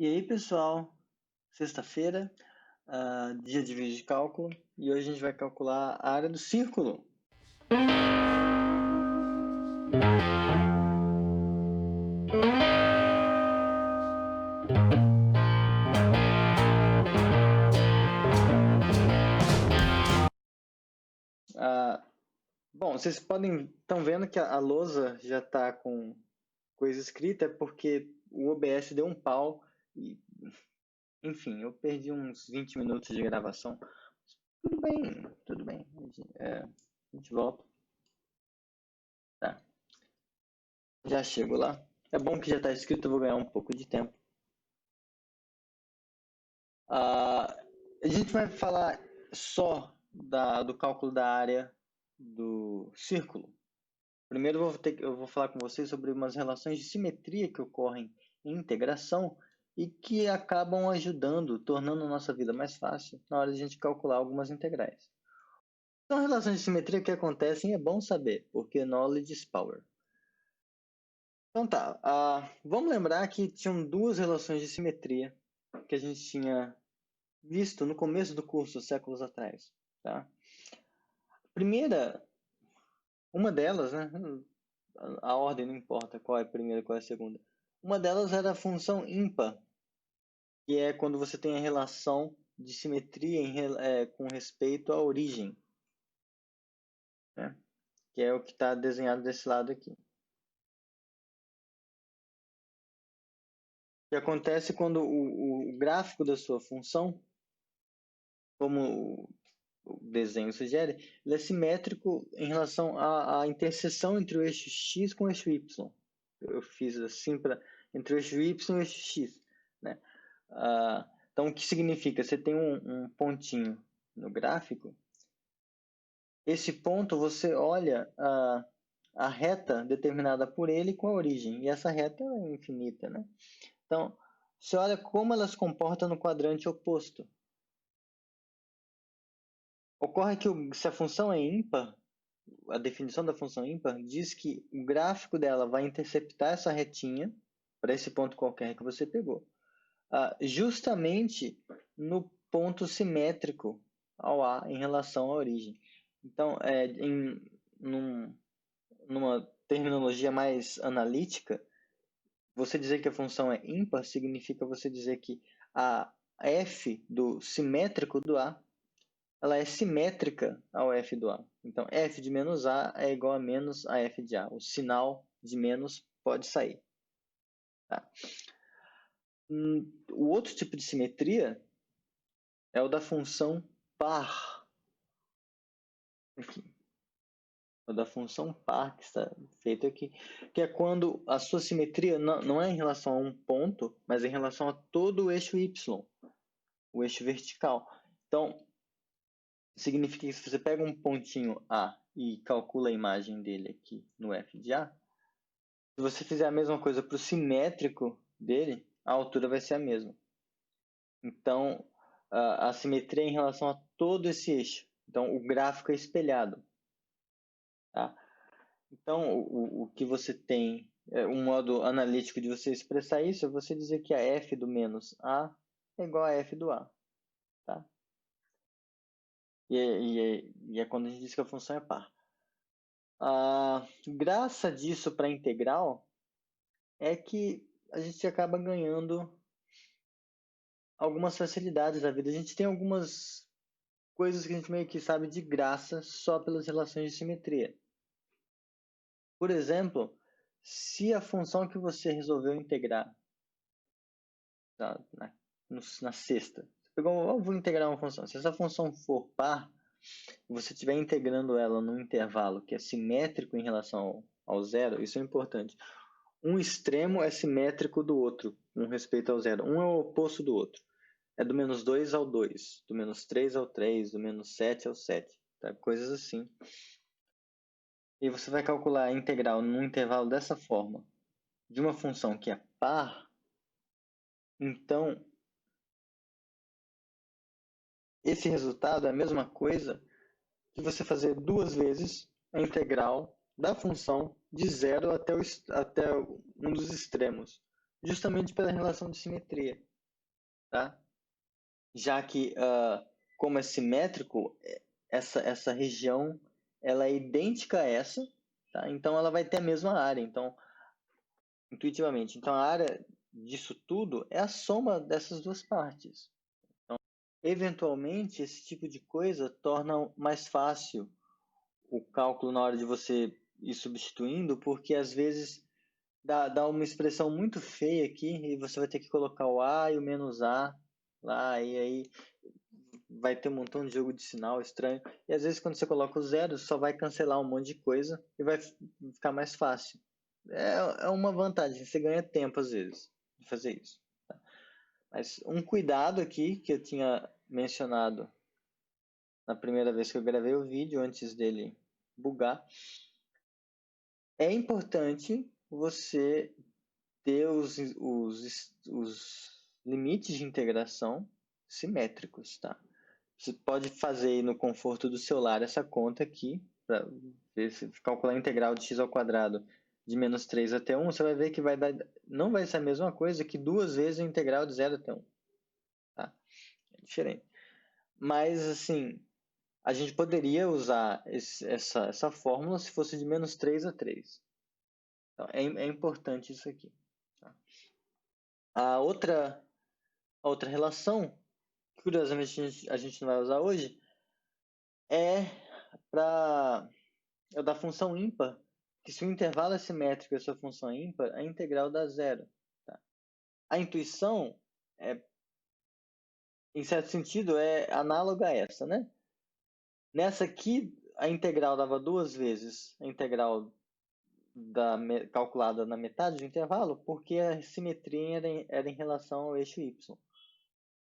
E aí, pessoal, sexta-feira, dia de vídeo de cálculo, e hoje a gente vai calcular a área do círculo. Bom, vocês estão vendo que a lousa já está com coisa escrita, é porque o OBS deu um pau e, enfim, eu perdi uns 20 minutos de gravação. Tudo bem, a gente volta. Tá, já chego lá. É bom que já está escrito, eu vou ganhar um pouco de tempo. A gente vai falar só do cálculo da área do círculo. Primeiro eu vou falar com vocês sobre umas relações de simetria que ocorrem em integração e que acabam ajudando, tornando a nossa vida mais fácil na hora de a gente calcular algumas integrais. São relações de simetria que acontecem, é bom saber, porque knowledge is power. Então tá, vamos lembrar que tinham duas relações de simetria que a gente tinha visto no começo do curso, séculos atrás. Tá? Primeira, uma delas, né? A ordem não importa qual é a primeira e qual é a segunda. Uma delas era a função ímpar, que é quando você tem a relação de simetria com respeito à origem, né? Que é o que está desenhado desse lado aqui. O que acontece quando o gráfico da sua função, como o desenho sugere, ele é simétrico em relação à interseção entre o eixo x com o eixo y. Eu fiz assim entre o eixo y e o eixo x, né? Então, o que significa? Você tem um pontinho no gráfico. Esse ponto, você olha a reta determinada por ele com a origem. E essa reta é infinita, né? Então, você olha como ela se comporta no quadrante oposto. Ocorre que se a função é ímpar, a definição da função ímpar diz que o gráfico dela vai interceptar essa retinha para esse ponto qualquer que você pegou, justamente no ponto simétrico ao A em relação à origem. Então, numa terminologia mais analítica, você dizer que a função é ímpar significa você dizer que a f do simétrico do A ela é simétrica ao f do A. Então, f de menos A é igual a menos a f de A. O sinal de menos pode sair. Tá? O outro tipo de simetria é o da função par. Enfim, o da função par que está feito aqui, que é quando a sua simetria não é em relação a um ponto, mas em relação a todo o eixo y, o eixo vertical. Então, significa que se você pega um pontinho A e calcula a imagem dele aqui no f de A, se você fizer a mesma coisa para o simétrico dele, a altura vai ser a mesma. Então, a simetria é em relação a todo esse eixo. Então, o gráfico é espelhado. Tá? Então, o que você tem, um modo analítico de você expressar isso é você dizer que a f do menos A é igual a f do A. Tá? E é quando a gente diz que a função é par. A graça disso para integral é que a gente acaba ganhando algumas facilidades da vida. A gente tem algumas coisas que a gente meio que sabe de graça só pelas relações de simetria. Por exemplo, se a função que você resolveu integrar na sexta, você pegou, eu vou integrar uma função. Se essa função for par, e você estiver integrando ela num intervalo que é simétrico em relação ao zero, isso é importante. Um extremo é simétrico do outro, com respeito ao zero. Um é o oposto do outro. É do menos 2 ao 2, do menos 3 ao 3, do menos 7 ao 7. Tá? Coisas assim. E você vai calcular a integral num intervalo dessa forma, de uma função que é par. Então, esse resultado é a mesma coisa que você fazer duas vezes a integral da função de zero até um dos extremos, justamente pela relação de simetria. tá? Já que, como é simétrico, essa região ela é idêntica a essa, tá? Então ela vai ter a mesma área. Então, intuitivamente, então a área disso tudo é a soma dessas duas partes. Então, eventualmente, esse tipo de coisa torna mais fácil o cálculo na hora de você ir substituindo, porque às vezes dá uma expressão muito feia aqui e você vai ter que colocar o A e o menos A lá, e aí vai ter um montão de jogo de sinal estranho. E às vezes quando você coloca o zero, só vai cancelar um monte de coisa e vai ficar mais fácil. É uma vantagem, você ganha tempo às vezes de fazer isso. Tá? Mas um cuidado aqui que eu tinha mencionado na primeira vez que eu gravei o vídeo, antes dele bugar, é importante você ter os limites de integração simétricos, tá? Você pode fazer aí no conforto do celular essa conta aqui, para ver se calcular a integral de x ao quadrado de menos 3 até 1, você vai ver que não vai ser a mesma coisa que duas vezes a integral de 0 até 1. Tá? É diferente. Mas, assim, a gente poderia usar essa fórmula se fosse de menos 3 a 3. Então, é importante isso aqui. Tá? A outra relação, que curiosamente a gente não vai usar hoje, é para da função ímpar, que se o intervalo é simétrico e a sua função é ímpar, a integral dá zero. Tá? A intuição, em certo sentido, é análoga a essa, né? Nessa aqui, a integral dava duas vezes a integral calculada na metade do intervalo, porque a simetria era em relação ao eixo y.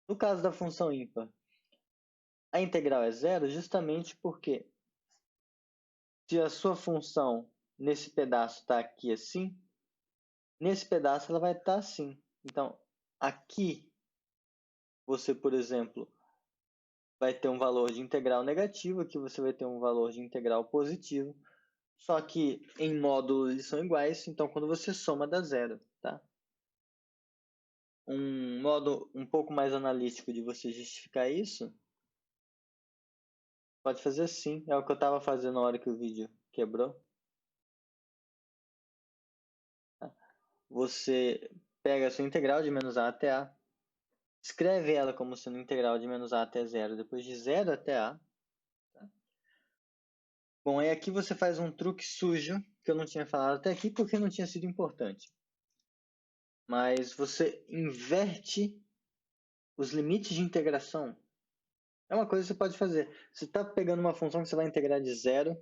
No caso da função ímpar, a integral é zero justamente porque se a sua função nesse pedaço está aqui assim, nesse pedaço ela vai estar assim. Então, aqui você, por exemplo, vai ter um valor de integral negativo, aqui você vai ter um valor de integral positivo, só que em módulo eles são iguais, então quando você soma dá zero, tá? Um modo um pouco mais analítico de você justificar isso, pode fazer assim, é o que eu estava fazendo na hora que o vídeo quebrou. Tá? Você pega a sua integral de menos a até a, escreve ela como sendo integral de menos a até zero, depois de zero até a. Tá? Bom, aí aqui você faz um truque sujo, que eu não tinha falado até aqui porque não tinha sido importante. Mas você inverte os limites de integração. É uma coisa que você pode fazer. Você está pegando uma função que você vai integrar de zero,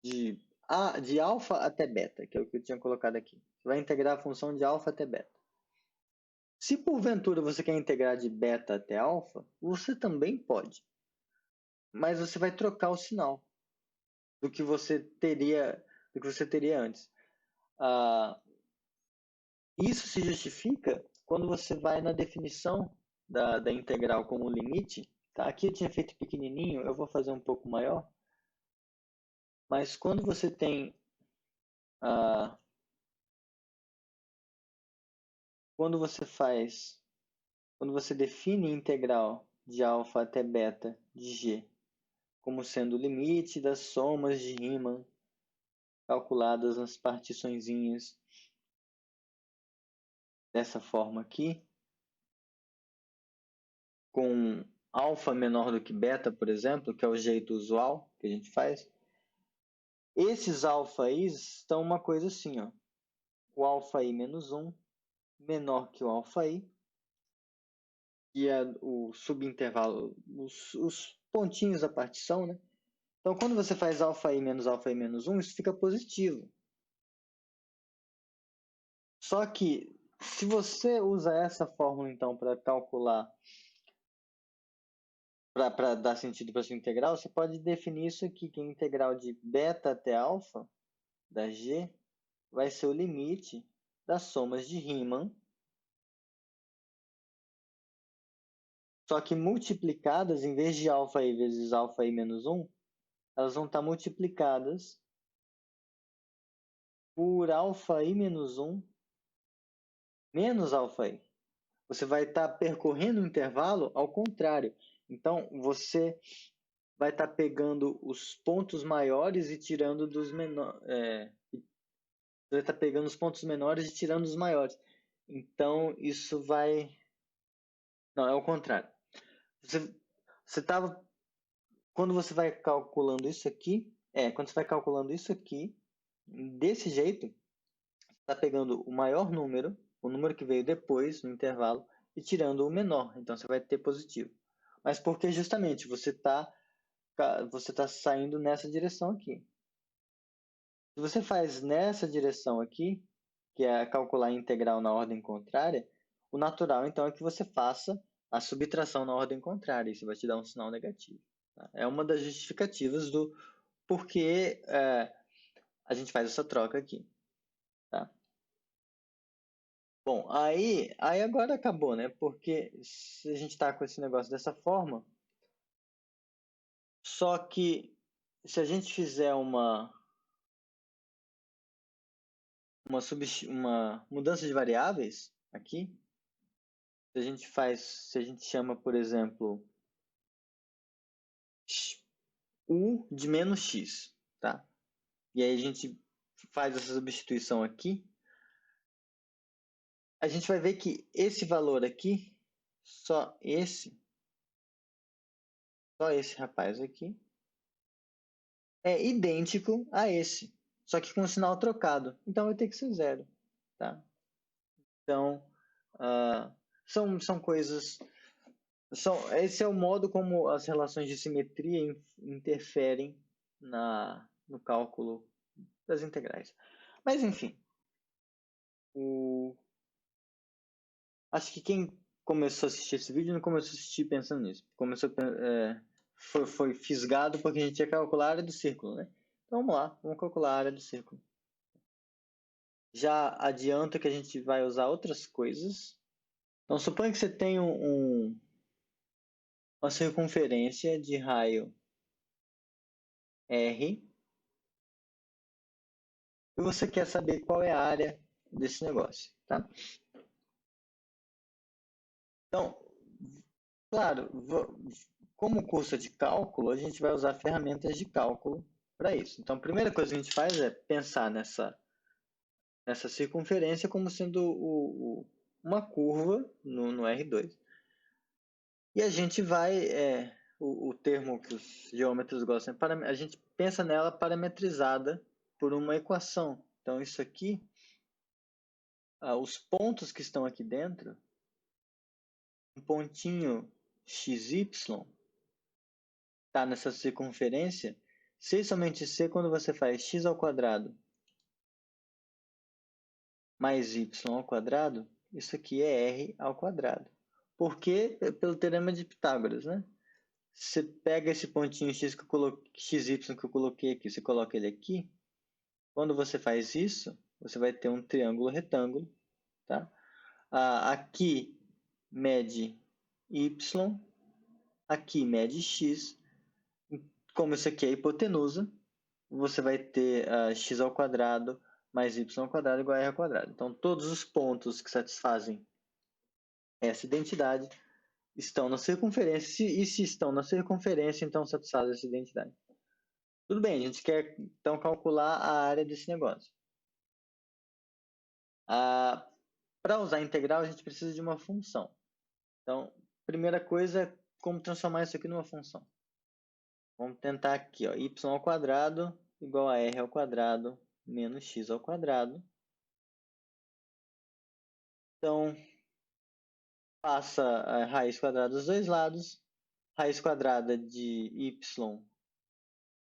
de alfa até beta, que é o que eu tinha colocado aqui. Você vai integrar a função de alfa até beta. Se porventura você quer integrar de beta até alfa, você também pode. Mas você vai trocar o sinal do que você teria antes. Isso se justifica quando você vai na definição da integral como limite. Tá? Aqui eu tinha feito pequenininho, eu vou fazer um pouco maior. Mas quando você tem quando você define integral de alfa até beta de g como sendo o limite das somas de Riemann calculadas nas partiçõezinhas dessa forma aqui, com alfa menor do que beta, por exemplo, que é o jeito usual que a gente faz, esses alfa i's estão uma coisa assim, ó. O alfa i menos 1 menor que o alfa i, que é o subintervalo, os pontinhos da partição, né? Então, quando você faz alfa i menos 1, isso fica positivo. Só que, se você usa essa fórmula, então, para calcular, para dar sentido para sua integral, você pode definir isso aqui, que a integral de beta até alfa, da g, vai ser o limite das somas de Riemann, só que multiplicadas, em vez de alfa i vezes alfa i menos 1, elas vão estar multiplicadas por alfa i menos 1 menos alfa i. você vai estar percorrendo o intervalo ao contrário. Então, você vai estar pegando os pontos maiores e tirando dos menores. Vai estar pegando os pontos menores e tirando os maiores. Então, isso vai. Não, é o contrário. Você estava. Quando você vai calculando isso aqui. Quando você vai calculando isso aqui, desse jeito, você está pegando o maior número, o número que veio depois, no intervalo, e tirando o menor. Então, você vai ter positivo. Mas porque justamente você tá saindo nessa direção aqui. Se você faz nessa direção aqui, que é calcular a integral na ordem contrária, o natural então é que você faça a subtração na ordem contrária. Isso vai te dar um sinal negativo. Tá? É uma das justificativas do porquê a gente faz essa troca aqui. Tá? Bom, aí agora acabou, né? Porque se a gente está com esse negócio dessa forma, só que se a gente fizer uma mudança de variáveis aqui, se a gente chama, por exemplo, u de menos x, tá? E aí a gente faz essa substituição aqui, a gente vai ver que esse valor aqui, só esse rapaz aqui, é idêntico a esse, só que com o sinal trocado. Então vai ter que ser zero, tá? Então, são coisas. Esse é o modo como as relações de simetria interferem no cálculo das integrais. Mas, enfim, acho que quem começou a assistir esse vídeo não começou a assistir pensando nisso. Foi fisgado porque a gente ia calcular a área do círculo, né? Então vamos lá, vamos calcular a área do círculo. Já adianta que a gente vai usar outras coisas. Então suponha que você tem uma circunferência de raio R e você quer saber qual é a área desse negócio, tá? Então, claro, como curso de cálculo, a gente vai usar ferramentas de cálculo para isso. Então, a primeira coisa que a gente faz é pensar nessa circunferência como sendo uma curva no R2. E a gente vai, o termo que os geômetros gostam, a gente pensa nela parametrizada por uma equação. Então, isso aqui, os pontos que estão aqui dentro, um pontinho xy está nessa circunferência, C e somente C quando você faz x ao quadrado mais y ao quadrado, isso aqui é r ao quadrado. Por quê? Pelo teorema de Pitágoras, né? Você pega esse pontinho x xy que eu coloquei aqui, você coloca ele aqui. Quando você faz isso, você vai ter um triângulo retângulo, tá? Aqui mede y, aqui mede x. Como isso aqui é hipotenusa, você vai ter x ao quadrado mais y ao quadrado igual a r ao quadrado. Então, todos os pontos que satisfazem essa identidade estão na circunferência, e se estão na circunferência, então satisfazem essa identidade. Tudo bem, a gente quer então calcular a área desse negócio. Para usar a integral, a gente precisa de uma função. Então, primeira coisa é como transformar isso aqui numa função. Vamos tentar aqui, ó, y ao quadrado igual a r ao quadrado menos x ao quadrado. Então, passa a raiz quadrada dos dois lados. Raiz quadrada de y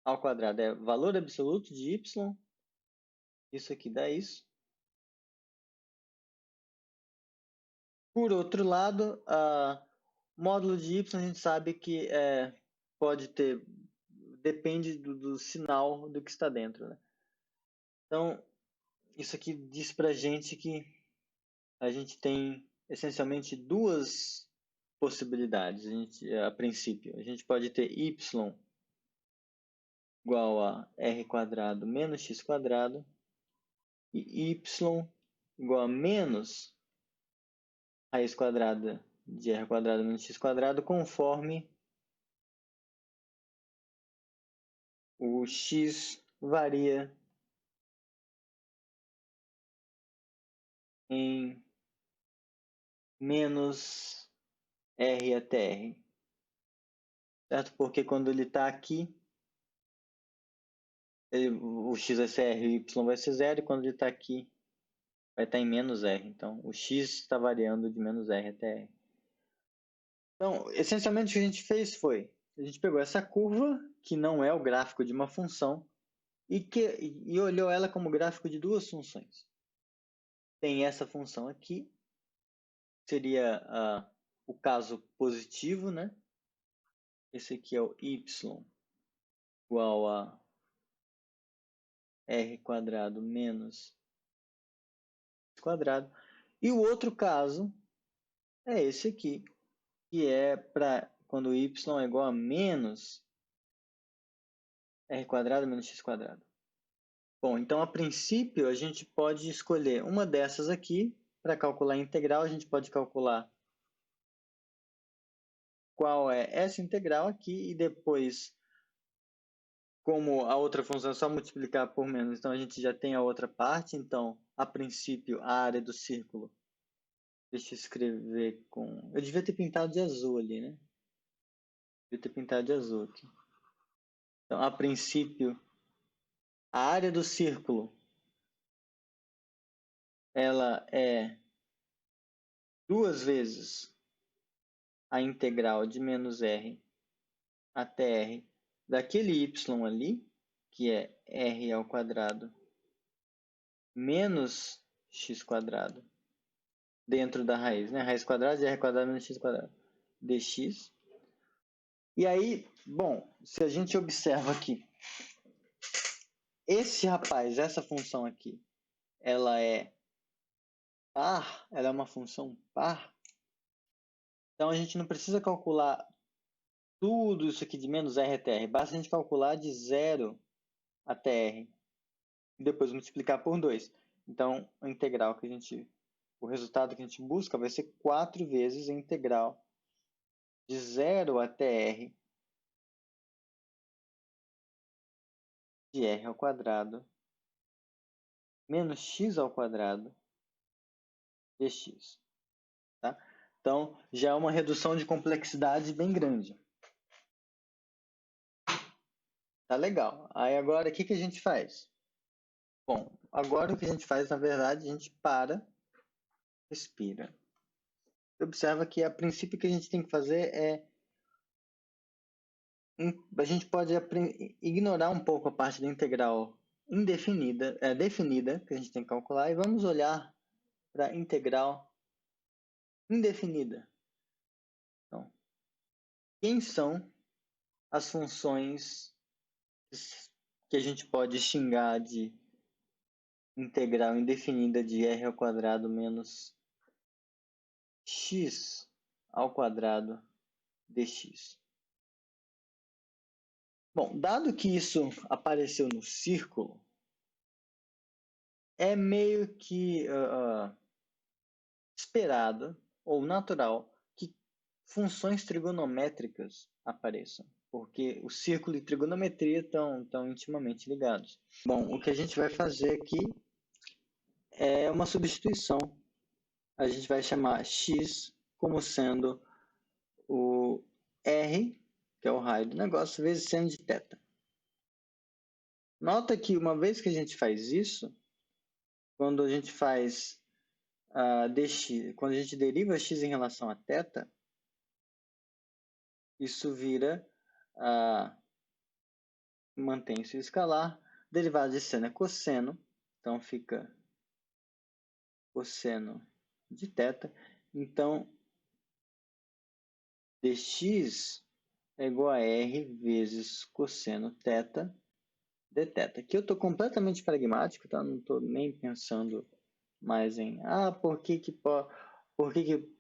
ao quadrado é valor absoluto de y. Isso aqui dá isso. Por outro lado, módulo de y a gente sabe que pode ter, depende do sinal do que está dentro, né? Então, isso aqui diz para a gente que a gente tem essencialmente duas possibilidades, a princípio. A gente pode ter y igual a r quadrado menos x quadrado e y igual a menos raiz quadrada de r quadrado menos x quadrado conforme o x varia em menos r até r, certo? Porque quando ele está aqui, o x vai ser r e o y vai ser zero, e quando ele está aqui, vai estar em menos r. Então, o x está variando de menos r até r. Então, essencialmente o que a gente fez foi, a gente pegou essa curva, que não é o gráfico de uma função, e olhou ela como gráfico de duas funções. Tem essa função aqui, seria o caso positivo, né? Esse aqui é o y igual a r quadrado menos x quadrado. E o outro caso é esse aqui, que é para quando y é igual a menos r quadrado menos x quadrado. Bom, então a princípio a gente pode escolher uma dessas aqui para calcular a integral. A gente pode calcular qual é essa integral aqui e depois, como a outra função é só multiplicar por menos, então a gente já tem a outra parte. Então, a princípio, a área do círculo, deixa eu escrever com... Eu devia ter pintado de azul ali, né? Devia ter pintado de azul aqui. Então, a princípio, a área do círculo, ela é duas vezes a integral de menos r até r daquele y ali, que é r ao quadrado menos x quadrado, dentro da raiz, né? Raiz quadrada de r quadrado menos x quadrado dx. E aí, bom, se a gente observa aqui, esse rapaz, essa função aqui, ela é par, ela é uma função par, então a gente não precisa calcular tudo isso aqui de menos r até r, basta a gente calcular de 0 até r, e depois multiplicar por 2. Então, a integral que a gente, o resultado que a gente busca vai ser 4 vezes a integral de 0 até r de r ao quadrado menos x ao quadrado dx. Tá? Então, já é uma redução de complexidade bem grande. Tá legal. Aí agora, o que, que a gente faz? Bom, agora o que a gente faz, na verdade, a gente para, respira. Observa que a princípio o que a gente tem que fazer é... A gente pode ignorar um pouco a parte da integral indefinida, definida, que a gente tem que calcular, e vamos olhar para a integral indefinida. Então, quem são as funções que a gente pode xingar de integral indefinida de r ao quadrado menos x ao quadrado dx? Bom, dado que isso apareceu no círculo, é meio que esperado ou natural que funções trigonométricas apareçam, porque o círculo e trigonometria estão intimamente ligados. Bom, o que a gente vai fazer aqui é uma substituição. A gente vai chamar x como sendo o r, que é o raio do negócio, vezes seno de θ. Nota que uma vez que a gente faz isso, quando a gente faz dx, quando a gente deriva x em relação a θ, isso vira, mantém-se o escalar, derivada de seno é cosseno, então fica cosseno de θ. Então, dx é igual a r vezes cosseno θ dθ. Aqui eu estou completamente pragmático, tá? Não estou nem pensando mais em por que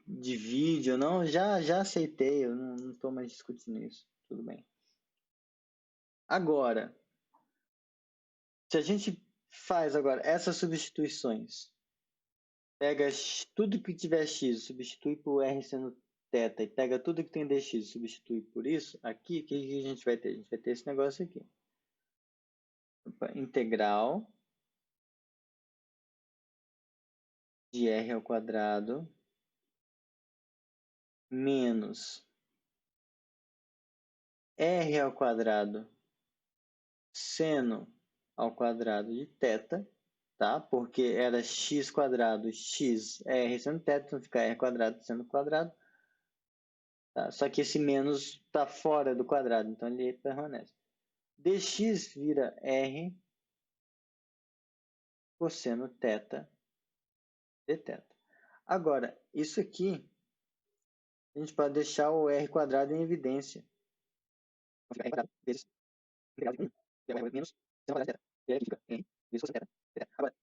divide ou não. Já aceitei, eu não estou mais discutindo isso. Tudo bem. Agora, se a gente faz agora essas substituições Pega tudo que tiver x, substitui por r seno θ, e pega tudo que tem dx, substitui por isso, aqui, o que a gente vai ter? A gente vai ter esse negócio aqui. Integral de r ao quadrado menos r ao quadrado seno ao quadrado de θ, tá? Porque era x quadrado, x é r seno θ, então fica r quadrado seno quadrado. Tá? Só que esse menos está fora do quadrado, então ele permanece. Dx vira r cosseno θ dθ. Agora, isso aqui, a gente pode deixar o r quadrado em evidência. Então fica r quadrado vezes integral de 1, que é r menos seno quadrado de θ. E aí aqui fica r vezes cosseno θ. Agora,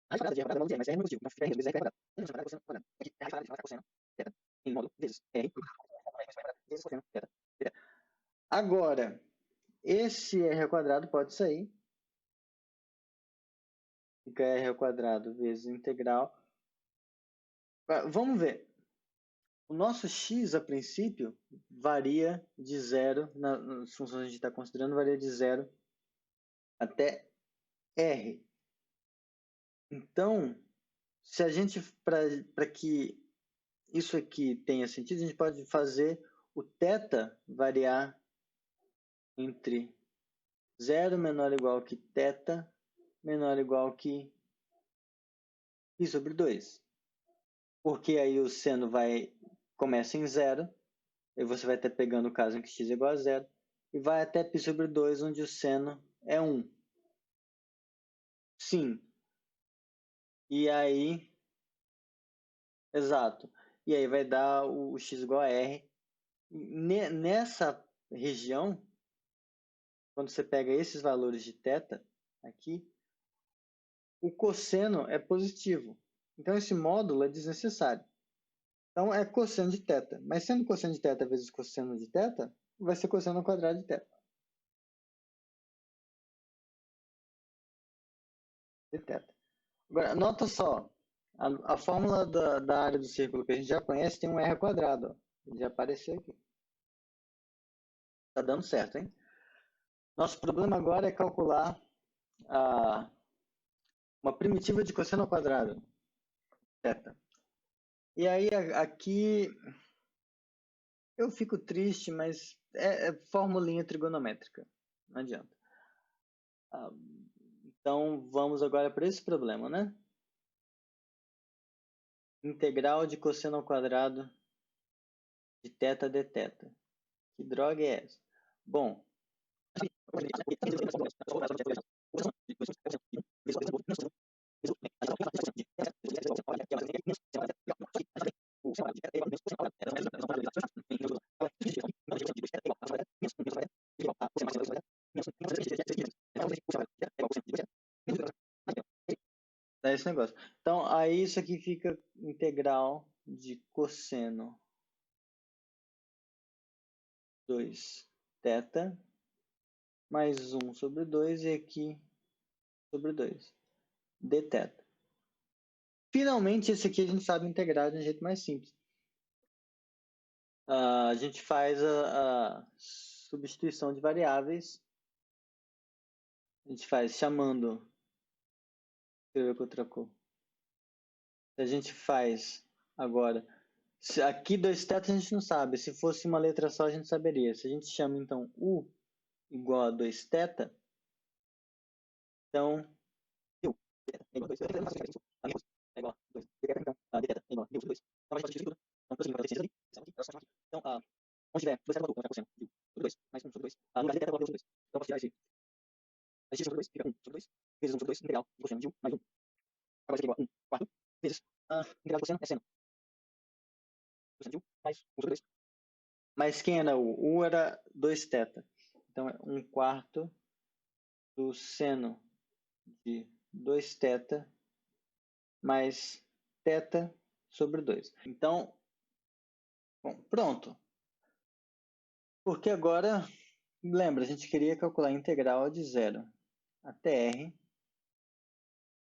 a raiz quadrada de r quadrado não é mas é r no positivo. Então fica r vezes r quadrado. 1 seno quadrado cosseno quadrado. Aqui é a raiz quadrada de cosseno θ em módulo vezes r vezes cosseno θ dθ. Agora, esse r ao quadrado pode sair. Fica r ao quadrado vezes integral. Vamos ver. O nosso x, a princípio, varia de 0, nas funções que a gente está considerando, varia de 0 até r. Então, se a gente, para que isso aqui tenha sentido, a gente pode fazer o θ variar entre 0 menor ou igual que θ menor ou igual que π sobre 2. Porque aí o seno começa em 0, e você vai estar pegando o caso em que x é igual a 0, e vai até π sobre 2, onde o seno é 1. Sim. E aí, exato. E aí vai dar o x igual a r. Nessa região, quando você pega esses valores de θ aqui, o cosseno é positivo. Então esse módulo é desnecessário. Então é cosseno de θ. Mas sendo cosseno de θ vezes cosseno de θ, vai ser cosseno ao quadrado de θ. De θ. Agora, nota só, a fórmula da área do círculo que a gente já conhece tem um r ao quadrado. Ó. Ele já apareceu aqui. Tá dando certo, hein? Nosso problema agora é calcular uma primitiva de cosseno ao quadrado, θ. E aí aqui eu fico triste, mas é formulinha trigonométrica, não adianta. Então vamos agora para esse problema, né? Integral de cosseno ao quadrado de θ dθ. Que droga é essa? Bom, é esse negócio. Então, aí isso aqui fica integral de cosseno 2 θ mais 1 sobre 2 e aqui sobre 2 dθ. Finalmente, esse aqui a gente sabe integrar de um jeito mais simples. A gente faz a substituição de variáveis. A gente faz chamando. Deixa eu ver com outra cor. A gente faz agora. Aqui 2θ a gente não sabe. Se fosse uma letra só, a gente saberia. Se a gente chama então u igual a 2θ, então u é igual a 2θ, é igual a 2 então a dθ é igual a u sobre 2. Então a gente pode substituir tudo. Então, prosseguindo para as aqui. Então, onde tiver 2θ igual a cosseno de u sobre 2 mais 1 sobre 2, no lugar de dθ igual a u sobre 2. Então, eu posso tirar esse x sobre 2 fica 1 sobre 2 vezes 1 sobre 2 integral de cosseno de u mais 1. Agora isso aqui é igual a 1 quarto vezes integral de cosseno é seno. Cosseno de u mais 1 sobre 2. Mas quem era u? U era 2θ. Então é 1 quarto do seno de 2θ mais θ sobre 2. Então, bom, pronto. Porque agora, lembra, a gente queria calcular a integral de 0 até r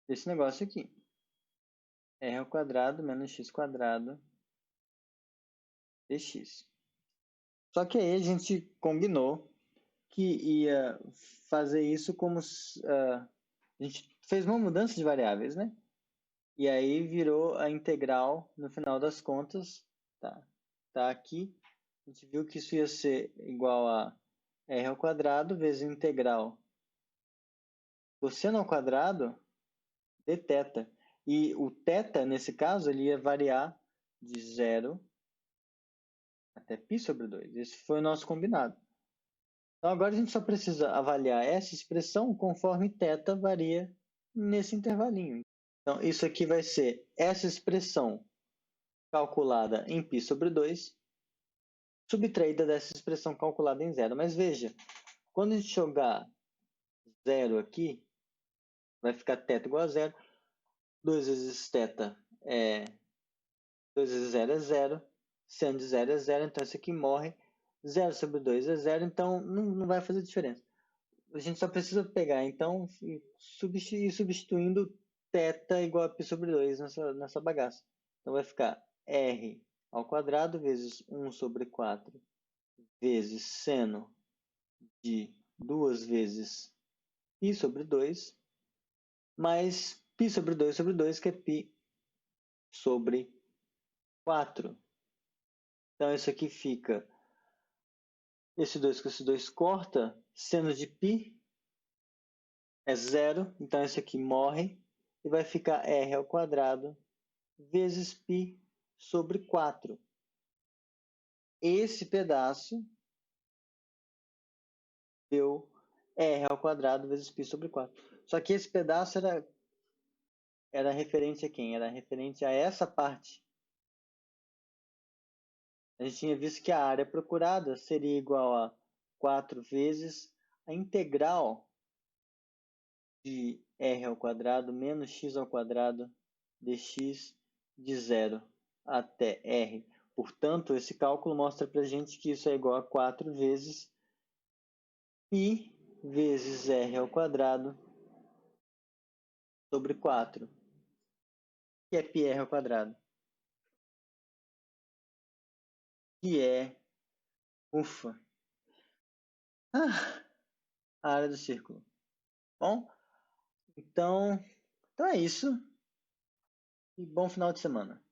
desse negócio aqui. r ao quadrado menos x quadrado dx. Só que aí a gente combinou que ia fazer isso como... a gente fez uma mudança de variáveis, né? E aí virou a integral no final das contas. Tá aqui. A gente viu que isso ia ser igual a r ao quadrado vezes a integral cosseno ao quadrado de θ. E o θ, nesse caso, ele ia variar de 0 até π sobre 2. Esse foi o nosso combinado. Então, agora a gente só precisa avaliar essa expressão conforme θ varia nesse intervalinho. Então, isso aqui vai ser essa expressão calculada em π sobre 2, subtraída dessa expressão calculada em 0. Mas veja, quando a gente jogar 0 aqui, vai ficar θ igual a 0. 2 vezes θ é 2 vezes 0 é 0. Seno de 0 é 0, então isso aqui morre. 0 sobre 2 é 0, então não vai fazer diferença. A gente só precisa pegar, então, e substituindo θ igual a π sobre 2 nessa bagaça. Então vai ficar r ao quadrado vezes 1 sobre 4 vezes seno de 2 vezes π sobre 2, mais π sobre 2, que é π sobre 4. Então, isso aqui fica... Esse 2 com esse 2 corta. Seno de π é 0. Então, isso aqui morre. E vai ficar r ao quadrado vezes π sobre 4. Esse pedaço deu r ao quadrado vezes π sobre 4. Só que esse pedaço era referente a quem? Era referente a essa parte. A gente tinha visto que a área procurada seria igual a 4 vezes a integral de r ao quadrado menos x ao quadrado dx de 0 até r. Portanto, esse cálculo mostra para a gente que isso é igual a 4 vezes π vezes r ao quadrado sobre 4, que é πr ao quadrado, que é, ufa, a área do círculo. Bom, então é isso. E bom final de semana.